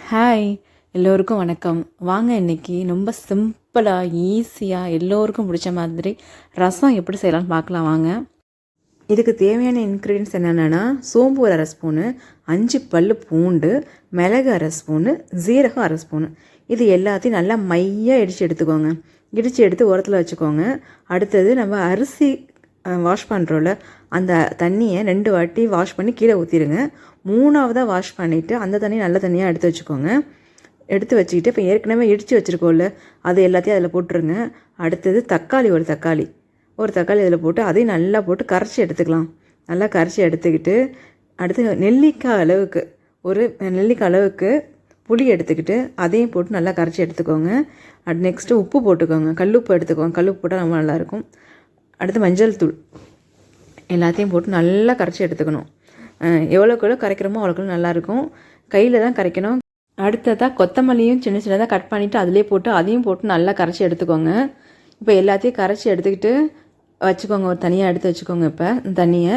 Hi, எல்லோருக்கும் வணக்கம். வாங்க இன்னைக்கு ரொம்ப சிம்பிளாக ஈஸியாக எல்லோருக்கும் பிடிச்ச மாதிரி ரசம் எப்படி செய்யலாம்னு பார்க்கலாம் வாங்க. இதுக்கு தேவையான இன்க்ரீடியன்ஸ் என்னென்னா, சோம்பு ஒரு அரை ஸ்பூனு, 5 பல் பூண்டு, மிளகு அரை ஸ்பூனு, ஜீரகம் அரை ஸ்பூனு. இது எல்லாத்தையும் நல்லா மையாக இடித்து எடுத்துக்கோங்க. இடித்து எடுத்து உரத்தில் வச்சுக்கோங்க. அடுத்தது நம்ம அரிசி வாஷ் பண்ணுறோம்ல, அந்த தண்ணியை 2 வாட்டி வாஷ் பண்ணி கீழே ஊற்றிடுங்க. 3ஆவதாக வாஷ் பண்ணிவிட்டு அந்த தண்ணியை நல்ல தண்ணியாக எடுத்து வச்சுக்கோங்க. எடுத்து வச்சுக்கிட்டு இப்போ ஏற்கனவே இடித்து வச்சுருக்கோம்ல, அது எல்லாத்தையும் அதில் போட்டுருங்க. அடுத்தது தக்காளி ஒரு தக்காளி அதில் போட்டு அதையும் நல்லா போட்டு கரைச்சி எடுத்துக்கலாம். நல்லா கரைச்சி எடுத்துக்கிட்டு அடுத்து நெல்லிக்காய் அளவுக்கு புளி எடுத்துக்கிட்டு அதையும் போட்டு நல்லா கரைச்சி எடுத்துக்கோங்க. நெக்ஸ்ட்டு உப்பு போட்டுக்கோங்க. கல்லுப்பு எடுத்துக்கோங்க. கல்லுப்பு போட்டால் ரொம்ப நல்லாயிருக்கும். அடுத்து மஞ்சள் தூள் எல்லாத்தையும் போட்டு நல்லா கரைச்சி எடுத்துக்கணும். எவ்வளோக்கு கரைக்கிறோமோ அவ்வளோக்கு நல்லாயிருக்கும். கையில் தான் கரைக்கணும். அடுத்ததாக கொத்தமல்லியும் சின்ன சின்னதாக கட் பண்ணிவிட்டு அதிலே போட்டு அதையும் போட்டு நல்லா கரைச்சி எடுத்துக்கோங்க. இப்போ எல்லாத்தையும் கரைச்சி எடுத்துக்கிட்டு வச்சுக்கோங்க. ஒரு தனியாக எடுத்து வச்சுக்கோங்க. இப்போ தண்ணியை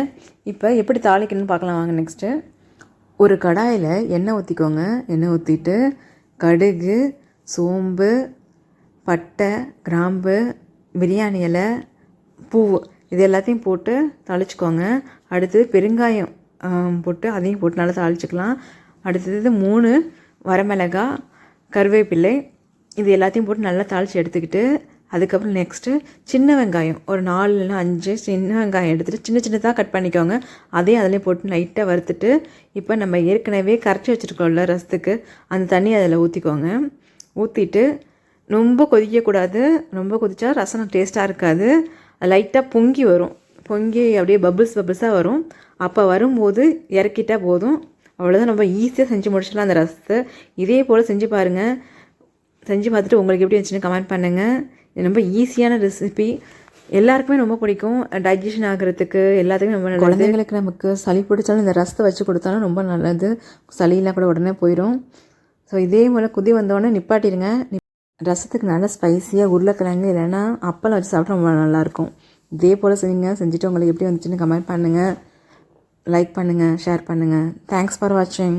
இப்போ எப்படி தாளிக்கணும்னு பார்க்கலாம் வாங்க. நெக்ஸ்ட்டு ஒரு கடாயில் எண்ணெய் ஊற்றிக்கோங்க. எண்ணெய் ஊற்றிட்டு கடுகு, சோம்பு, பட்டை, கிராம்பு, பிரியாணி இலை, பூ இது எல்லாத்தையும் போட்டு தாளிச்சிக்கோங்க. அடுத்தது பெருங்காயம் போட்டு அதையும் போட்டு நல்லா தாளிச்சிக்கலாம். அடுத்தது 3 வரமிளகாய், கருவேப்பிலை இது எல்லாத்தையும் போட்டு நல்லா தாளித்து எடுத்துக்கிட்டு அதுக்கப்புறம் நெக்ஸ்ட்டு சின்ன வெங்காயம் ஒரு 4 இல்லைனா 5 சின்ன வெங்காயம் எடுத்துகிட்டு சின்ன சின்னதாக கட் பண்ணிக்கோங்க. அதையும் அதிலே போட்டு லைட்டாக வறுத்துட்டு இப்போ நம்ம ஏற்கனவே கரைச்சி வச்சுருக்கோம்ல ரசத்துக்கு, அந்த தண்ணி அதில் ஊற்றிக்கோங்க. ஊற்றிட்டு ரொம்ப கொதிக்கக்கூடாது. ரொம்ப கொதித்தா ரசம் டேஸ்ட்டாக இருக்காது. லைட்டாக பொங்கி வரும். பொங்கி அப்படியே பபிள்ஸாக வரும். அப்போ வரும்போது இறக்கிட்டால் போதும். அவ்வளோதான். ரொம்ப ஈஸியாக செஞ்சு முடிச்சிடலாம் அந்த ரசத்தை. இதே போல் செஞ்சு பாருங்கள். செஞ்சு பார்த்துட்டு உங்களுக்கு எப்படி இருந்துச்சுன்னு கமெண்ட் பண்ணுங்கள். இது ரொம்ப ஈஸியான ரெசிபி, எல்லாருக்குமே ரொம்ப பிடிக்கும். டைஜஷன் ஆகிறதுக்கு எல்லாத்துக்குமே ரொம்ப நல்லது. குழந்தைங்களுக்கு நமக்கு சளி பிடிச்சாலும் இந்த ரசத்தை வச்சு கொடுத்தாலும் ரொம்ப நல்லது. சளியெல்லாம் கூட உடனே போயிடும். ஸோ இதே போல் குதி வந்தோடனே நிப்பாட்டிடுங்க. ரசத்துக்கு நல்லா ஸ்பைஸியாக உருளைக்கிழங்கு இல்லைன்னா அப்பளம் வச்சு சாப்பிட்டா ரொம்ப நல்லாயிருக்கும். இதே போல் செஞ்சுட்டு உங்களுக்கு எப்படி வந்துச்சுன்னு கமெண்ட் பண்ணுங்கள், லைக் பண்ணுங்கள், ஷேர் பண்ணுங்கள். தேங்க்ஸ் ஃபார் வாட்சிங்.